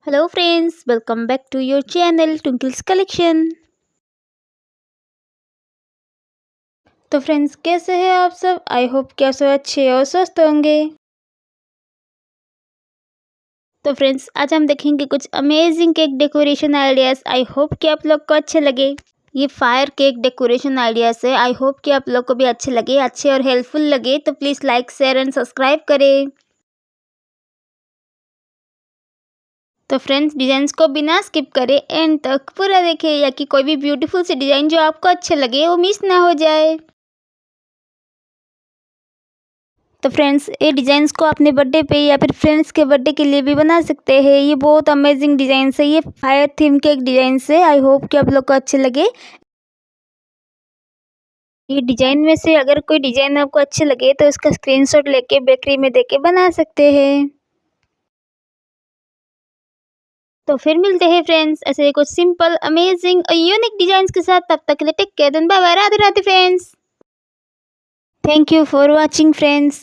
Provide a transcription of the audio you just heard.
Hello friends, welcome back to your channel Twinkle's collection. तो friends, कैसे हैं आप सब? आई होप कि आप सब अच्छे और स्वस्थ होंगे। तो फ्रेंड्स, आज हम देखेंगे कुछ amazing cake decoration ideas. I hope कि आप लोग को अच्छे लगे। ये फायर केक डेकोरेशन आइडियाज़ है। आई होप कि आप लोग को भी अच्छे लगे, अच्छे और हेल्पफुल लगे। तो please like, share and subscribe करें। तो फ्रेंड्स, डिजाइन्स को बिना स्किप करें एंड तक पूरा देखें, या कि कोई भी ब्यूटीफुल से डिज़ाइन जो आपको अच्छे लगे वो मिस ना हो जाए। तो फ्रेंड्स, ये डिज़ाइंस को अपने बर्थडे पे या फिर फ्रेंड्स के बर्थडे के लिए भी बना सकते हैं। ये बहुत अमेजिंग डिज़ाइंस है। ये फायर थीम के एक डिज़ाइन है। आई होप कि आप लोग को अच्छे लगे। ये डिज़ाइन में से अगर कोई डिज़ाइन आपको अच्छे लगे तो इसका स्क्रीनशॉट लेके बेकरी में देके बना सकते हैं। तो फिर मिलते हैं फ्रेंड्स ऐसे कुछ सिंपल, अमेजिंग और यूनिक डिज़ाइंस के साथ। तब तक के लिए take care, bye bye, Radhe Radhe friends. Thank you for watching friends.